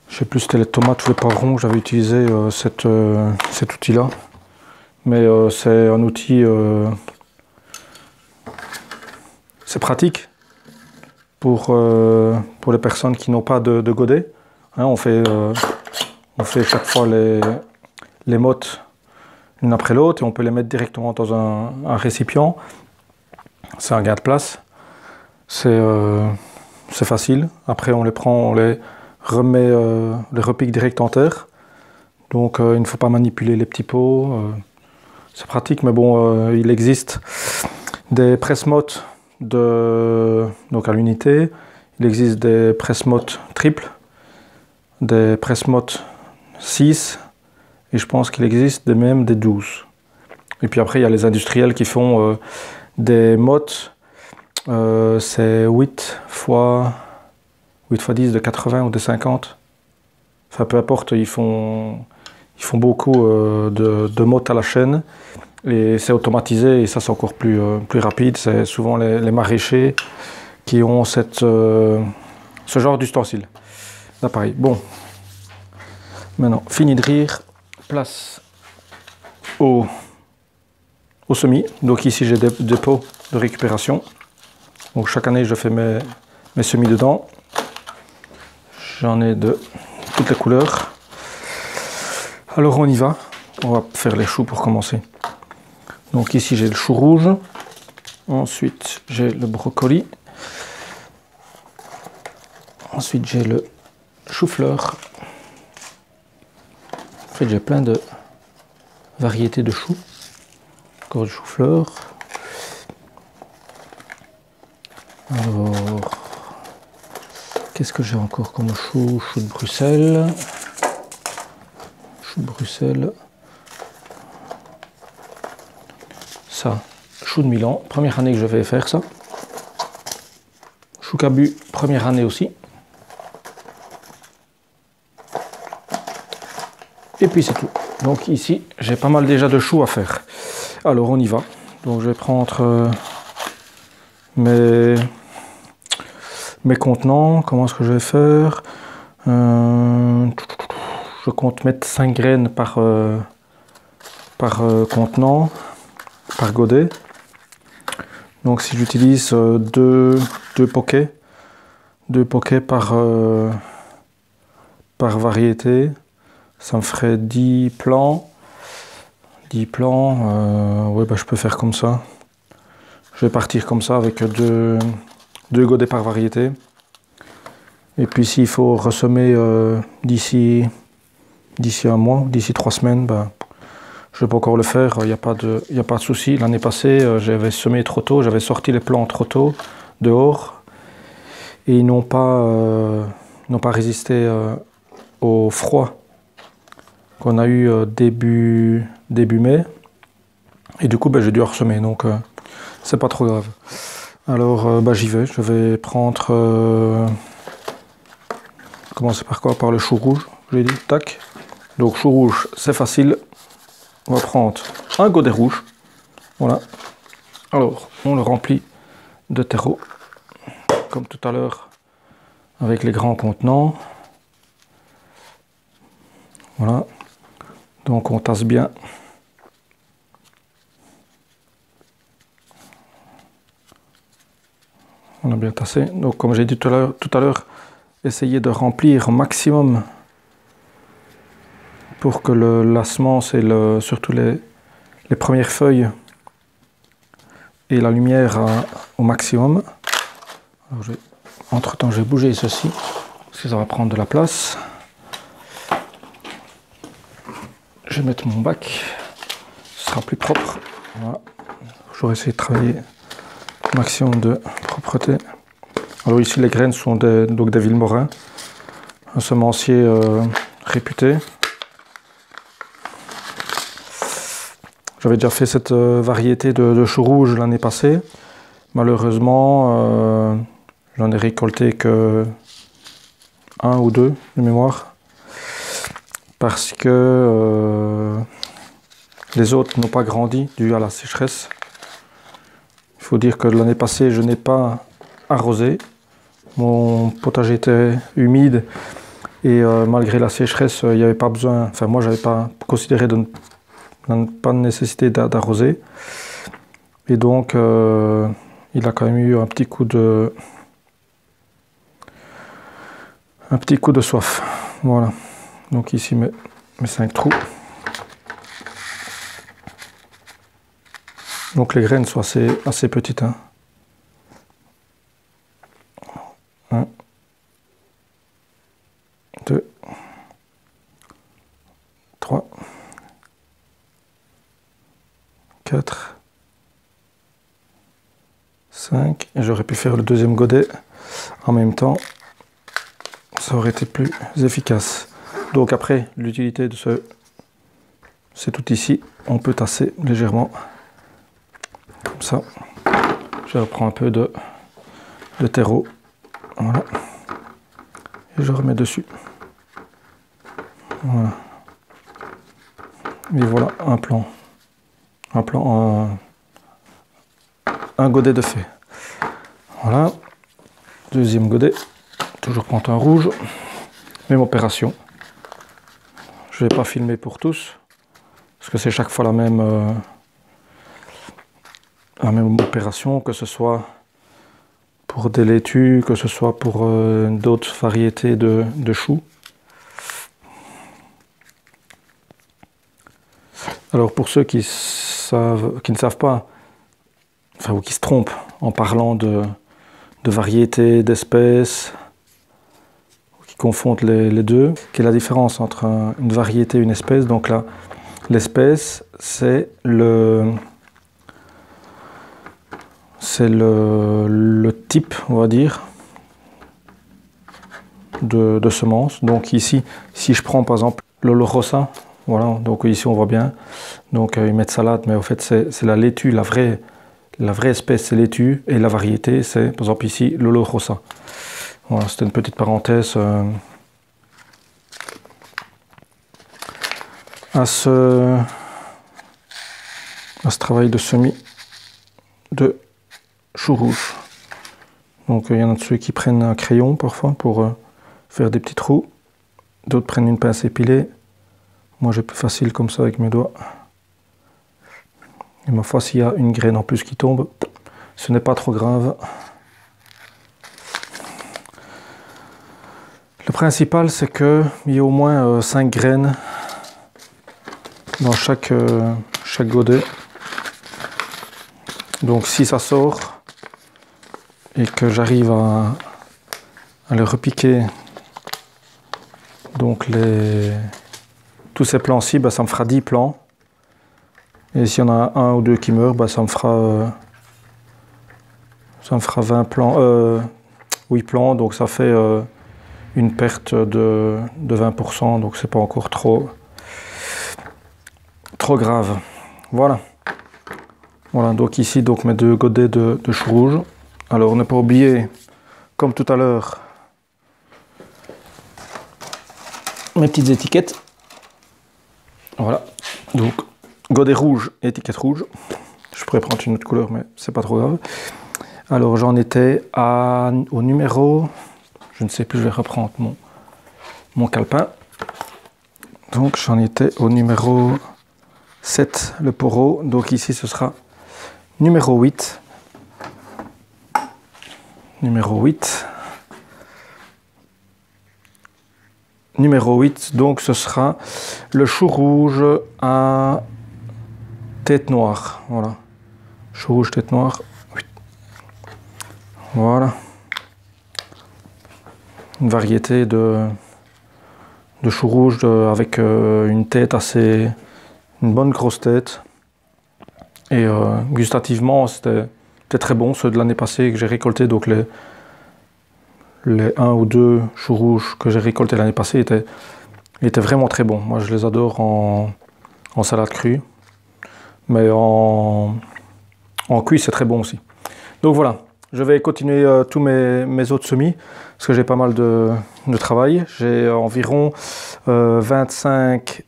Je sais plus si c'était les tomates ou les poivrons que j'avais utilisé cet outil-là. Mais c'est un outil... c'est pratique pour les personnes qui n'ont pas de godet. Hein, on fait chaque fois les mottes l'une après l'autre et on peut les mettre directement dans un récipient. C'est un gain de place. C'est facile. Après on les prend, on les remet, les repique direct en terre. Donc il ne faut pas manipuler les petits pots. C'est pratique, mais bon, il existe des presse-mottes donc à l'unité. Il existe des presse-mottes triples, des presse-mottes 6, et je pense qu'il existe même des 12. Et puis après, il y a les industriels qui font des mottes, c'est 8 fois 10 de 80 ou de 50. Enfin, peu importe, ils font beaucoup de mottes à la chaîne. Et c'est automatisé et ça c'est encore plus rapide. C'est souvent les maraîchers qui ont ce genre d'ustensile, d'appareil. Bon, maintenant fini de rire, place au semis. Donc ici j'ai des pots de récupération. Donc chaque année je fais mes semis dedans. J'en ai de toutes les couleurs. Alors on y va. On va faire les choux pour commencer. Donc ici j'ai le chou rouge, ensuite j'ai le brocoli, ensuite j'ai le chou-fleur. En fait j'ai plein de variétés de choux, encore du chou-fleur. Alors Qu'est-ce que j'ai encore comme chou? Chou de Bruxelles. Chou de Bruxelles. Ça, chou de Milan. Première année que je vais faire ça. Chou cabu, première année aussi. Et puis c'est tout. Donc ici, j'ai pas mal déjà de choux à faire. Alors on y va. Donc je vais prendre mes contenants. Comment est-ce que je vais faire? Je compte mettre 5 graines par contenant, par godet. Donc si j'utilise deux poquets par variété, ça me ferait 10 plants. 10 plants, ouais, bah, je peux faire comme ça. Je vais partir comme ça avec deux godets par variété. Et puis s'il faut ressemer d'ici un mois, d'ici 3 semaines, bah, je peux encore le faire, il n'y a pas de souci. L'année passée, j'avais semé trop tôt, j'avais sorti les plants trop tôt dehors. Et ils n'ont pas résisté au froid qu'on a eu début mai. Et du coup, bah, j'ai dû ressemer, donc c'est pas trop grave. Alors, bah, j'y vais. Je vais prendre... commencer par quoi? Par le chou rouge, je l'ai dit. Tac. Donc, chou rouge, c'est facile. On va prendre un godet rouge. Voilà. Alors, on le remplit de terreau. Comme tout à l'heure, avec les grands contenants. Voilà. Donc, on tasse bien. On a bien tassé. Donc, comme j'ai dit tout à l'heure, essayez de remplir au maximum pour que la semence et surtout les premières feuilles et la lumière au maximum. Entre temps, je vais bouger ceci parce que ça va prendre de la place. Je vais mettre mon bac, ce sera plus propre. Voilà. J'aurais essayé de travailler au maximum de propreté. Alors ici, les graines sont donc des Vilmorin, un semencier réputé. J'avais déjà fait cette variété de choux rouges l'année passée. Malheureusement, j'en ai récolté que 1 ou 2 de mémoire. Parce que les autres n'ont pas grandi dû à la sécheresse. Il faut dire que l'année passée, je n'ai pas arrosé. Mon potager était humide et malgré la sécheresse, il n'y avait pas besoin, enfin moi j'avais pas considéré pas de nécessité d'arroser. Et donc il a quand même eu un petit coup de soif. Voilà. Donc ici mes 5 trous. Donc les graines sont assez petites. Hein. 1, 2, 3, 4, 5. Et j'aurais pu faire le deuxième godet en même temps. Ça aurait été plus efficace. Donc après, l'utilité de c'est tout ici. On peut tasser légèrement. Comme ça. Je reprends un peu de terreau. Voilà. Et je remets dessus. Voilà. Et voilà un plan. Un godet de fait. Voilà. Deuxième godet. Toujours pantin rouge. Même opération. Je ne vais pas filmer pour tous. Parce que c'est chaque fois la même opération, que ce soit pour des laitues, que ce soit pour d'autres variétés de choux. Alors pour ceux qui ne savent pas, enfin, ou qui se trompent en parlant de variétés, d'espèces, qui confondent les deux, quelle est la différence entre une variété et une espèce? Donc là, l'espèce, c'est le type, on va dire. de semences. Donc ici, si je prends par exemple l'Olorosa, voilà, donc ici on voit bien, donc ils mettent salade, mais au fait c'est la laitue, la vraie espèce c'est laitue, et la variété c'est par exemple ici l'Olorosa. Voilà, c'était une petite parenthèse à ce travail de semis de chou rouge. Donc il y en a de ceux qui prennent un crayon parfois pour faire des petits trous. D'autres prennent une pince épilée. Moi j'ai plus facile comme ça avec mes doigts. Et ma foi, s'il y a une graine en plus qui tombe, ce n'est pas trop grave. Le principal c'est qu'il y ait au moins 5 graines dans chaque godet. Donc si ça sort et que j'arrive à le repiquer, donc tous ces plants-ci, bah, ça me fera 10 plants. Et s'il y en a un ou deux qui meurent, bah, ça me fera 20 plants, 8 plants, donc ça fait une perte de 20%, donc c'est pas encore trop grave. Voilà. Voilà, donc ici donc mes 2 godets de chou rouge. Alors ne pas oublier, comme tout à l'heure, mes petites étiquettes. Voilà, donc godet rouge, étiquette rouge. Je pourrais prendre une autre couleur, mais c'est pas trop grave. Alors j'en étais au numéro, je ne sais plus, je vais reprendre mon calepin. Donc j'en étais au numéro 7, le poro. Donc ici ce sera numéro 8. Numéro 8. Numéro 8, donc ce sera le chou rouge à tête noire. Voilà. Chou rouge, tête noire. Oui. Voilà. Une variété de chou rouge avec une tête assez... une bonne grosse tête. Et gustativement, c'était très bon. Ceux de l'année passée que j'ai récolté, donc les 1 ou 2 choux rouges que j'ai récoltés l'année passée étaient vraiment très bons. Moi, je les adore en salade crue. Mais en cuit, c'est très bon aussi. Donc voilà, je vais continuer tous mes autres semis, parce que j'ai pas mal de travail. J'ai environ 25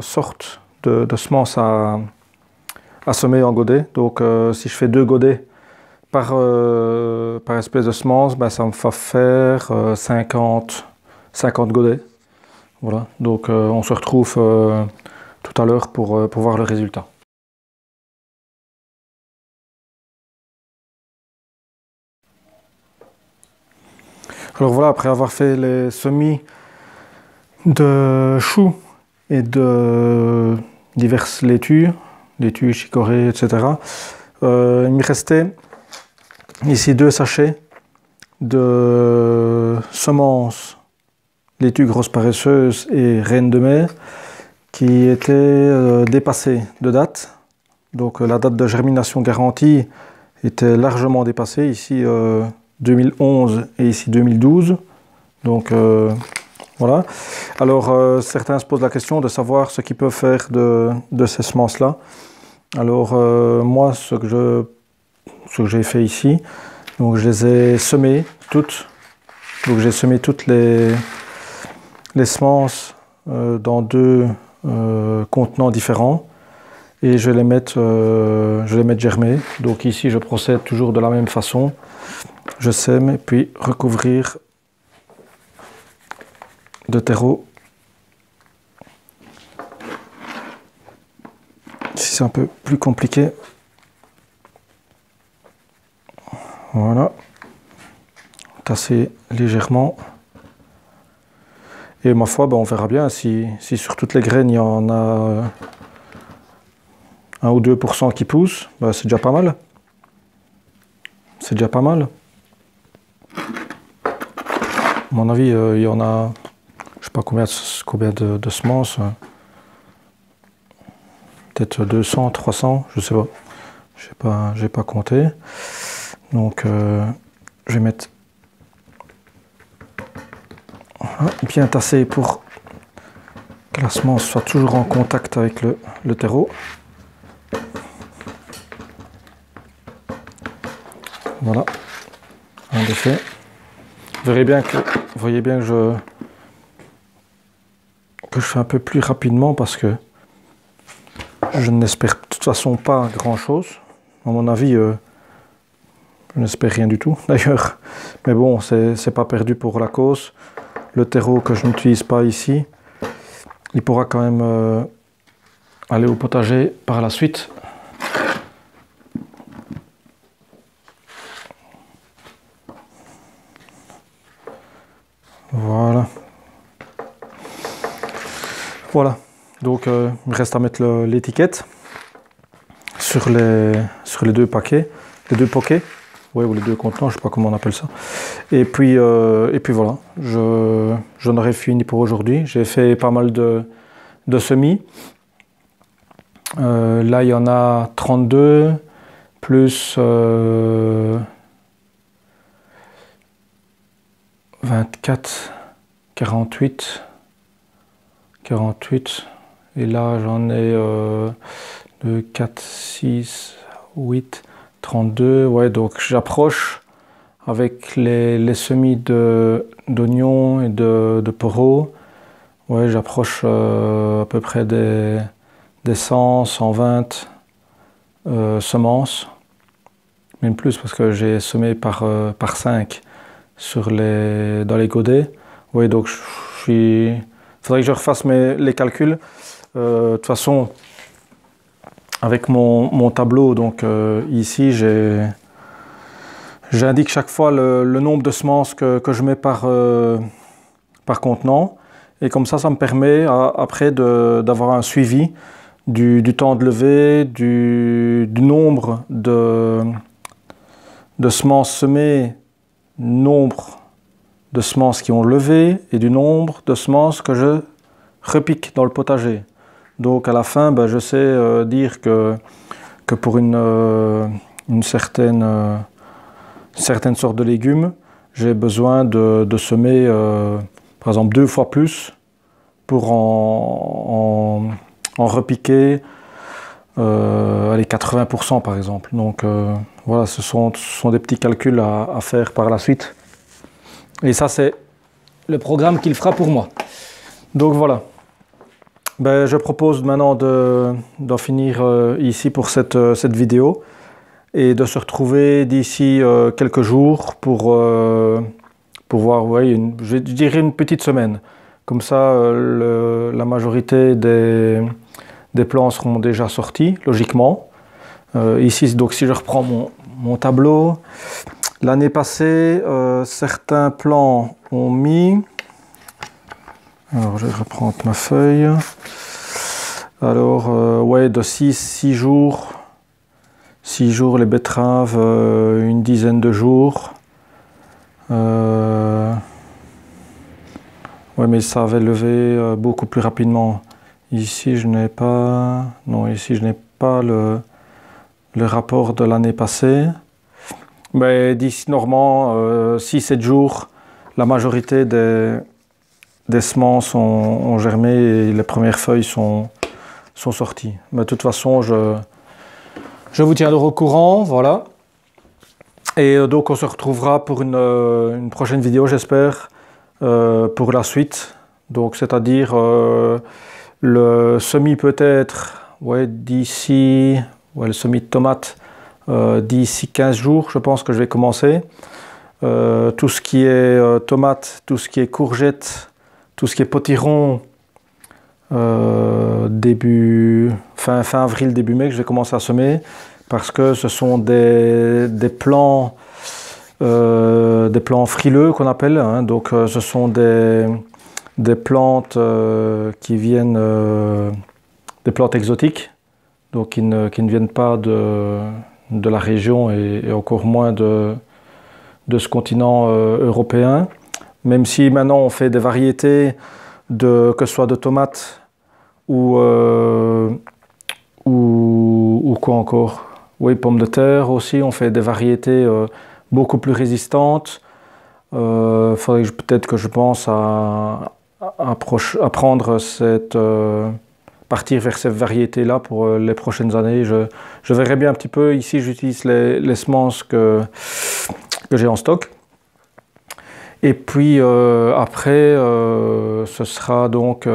sortes de semences à semer en godet. Donc si je fais 2 godets par espèce de semence, ben, ça me va faire 50 godets. Voilà, donc on se retrouve tout à l'heure pour voir le résultat. Alors voilà, après avoir fait les semis de choux et de diverses laitues, chicorées, etc., il me restait ici 2 sachets de semences laitue grosse paresseuse et reine de mer qui étaient dépassées de date. Donc la date de germination garantie était largement dépassée, ici 2011 et ici 2012. Donc voilà. Alors certains se posent la question de savoir ce qu'ils peuvent faire de ces semences-là. Alors moi, ce que j'ai fait ici, donc je les ai semées toutes. Donc j'ai semé toutes les semences dans 2 contenants différents et je vais les mettre germer. Donc ici je procède toujours de la même façon. Je sème et puis recouvrir de terreau. Ici c'est un peu plus compliqué. Voilà. Tasser légèrement. Et ma foi, ben, on verra bien si sur toutes les graines il y en a 1 ou 2% qui poussent, ben, c'est déjà pas mal. C'est déjà pas mal. À mon avis, il y en a, je sais pas combien de semences. Peut-être 200, 300, je sais pas. J'ai pas compté. Donc, je vais mettre bien tassé pour que la semence soit toujours en contact avec le terreau. Voilà, un défait. Vous voyez bien que je fais un peu plus rapidement parce que je n'espère de toute façon pas grand chose. À mon avis, je n'espère rien du tout d'ailleurs. Mais bon, c'est pas perdu pour la cause. Le terreau que je n'utilise pas ici, il pourra quand même aller au potager par la suite. Voilà. Voilà. Donc il me reste à mettre l'étiquette sur les deux paquets, les deux poquets. Ouais, ou les deux contenants, je sais pas comment on appelle ça. Et puis voilà, j'en aurais fini pour aujourd'hui. J'ai fait pas mal de semis. Là, il y en a 32, plus 24, 48. Et là, j'en ai 2, 4, 6, 8... 32, ouais, donc j'approche avec les semis d'oignons et de poireaux. Ouais, j'approche à peu près des 100, 120 semences. Même plus parce que j'ai semé par 5 dans les godets. Ouais, donc faudrait que je refasse les calculs. De toute façon, avec mon tableau, donc ici j'indique chaque fois le nombre de semences que je mets par contenant, et comme ça me permet après d'avoir un suivi du temps de levée, du nombre de semences semées, nombre de semences qui ont levé et du nombre de semences que je repique dans le potager. Donc à la fin, je sais dire que pour une certaine sorte de légumes, j'ai besoin de semer par exemple 2 fois plus pour en repiquer 80% par exemple. Donc voilà, ce sont des petits calculs à faire par la suite. Et ça, c'est le programme qu'il fera pour moi. Donc voilà. Je propose maintenant d'en finir ici pour cette vidéo et de se retrouver d'ici quelques jours pour voir, ouais, je dirais une petite semaine. Comme ça, la majorité des plants seront déjà sortis, logiquement. Ici, donc, si je reprends mon tableau, l'année passée, certains plants ont mis... Alors, je vais reprendre ma feuille. Alors, ouais, de 6 jours. 6 jours les betteraves, une dizaine de jours. Ouais, mais ça avait levé beaucoup plus rapidement. Ici, je n'ai pas... Non, ici, je n'ai pas le rapport de l'année passée. Mais d'ici, normalement, 6-7 jours, la majorité des semences ont germé et les premières feuilles sont sorties. Mais de toute façon, je vous tiendrai au courant, voilà. Et donc on se retrouvera pour une prochaine vidéo, j'espère, pour la suite. Donc c'est-à-dire le semis peut-être, ouais, d'ici, ouais, le semis de tomates, d'ici 15 jours, je pense que je vais commencer. Tout ce qui est tomates, tout ce qui est courgettes, tout ce qui est potiron, fin avril, début mai, que je vais commencer à semer, parce que ce sont des plants frileux qu'on appelle, hein. Donc ce sont des plantes qui viennent des plantes exotiques, donc qui ne viennent pas de la région et encore moins de ce continent européen. Même si maintenant on fait des variétés que ce soit de tomates ou quoi encore. Oui, pommes de terre aussi, on fait des variétés beaucoup plus résistantes, Faudrait peut-être que je pense à prendre cette partir vers ces variétés-là pour les prochaines années. Je verrai bien un petit peu. Ici, j'utilise les semences que j'ai en stock. Et puis après, ce sera donc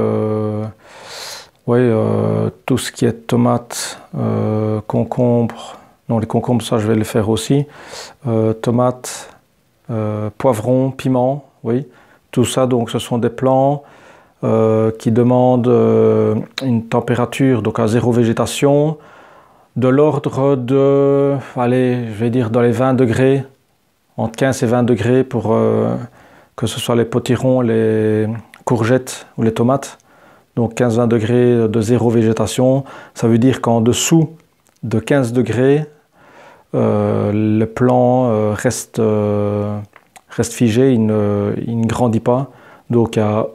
tout ce qui est tomates, concombres. Non, les concombres, ça, je vais les faire aussi. Tomates, poivrons, piments, oui. Tout ça, donc, ce sont des plants qui demandent une température donc à zéro végétation, de l'ordre de, allez, je vais dire dans les 20 degrés, entre 15 et 20 degrés pour que ce soit les potirons, les courgettes ou les tomates. Donc 15-20 degrés de zéro végétation, ça veut dire qu'en dessous de 15 degrés, le plant reste figé, il ne grandit pas. Donc il n'y a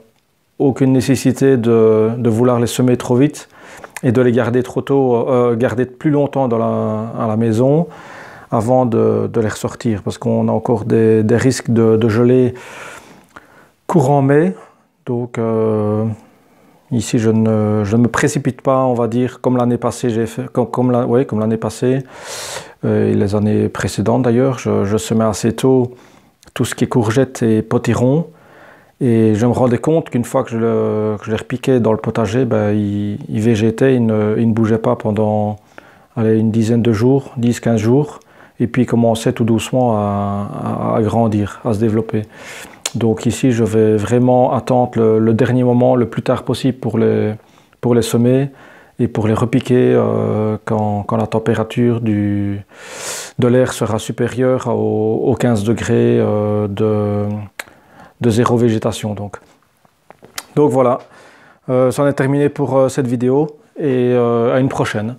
aucune nécessité de vouloir les semer trop vite et de les garder trop tôt, garder plus longtemps à la maison avant de les ressortir, parce qu'on a encore des risques de gelée courant mai. Donc ici je ne me précipite pas, on va dire, comme l'année passée, comme l'année passée et les années précédentes d'ailleurs. Je semais assez tôt tout ce qui est courgettes et potirons. Et je me rendais compte qu'une fois que je les repiquais dans le potager, ils végétaient, ils ne bougeaient pas pendant une dizaine de jours, 10-15 jours. Et puis ils commençaient tout doucement à grandir, à se développer. Donc ici, je vais vraiment attendre le dernier moment, le plus tard possible pour les semer et pour les repiquer quand la température de l'air sera supérieure aux 15 degrés de zéro végétation. Donc voilà, c'en est terminé pour cette vidéo et à une prochaine.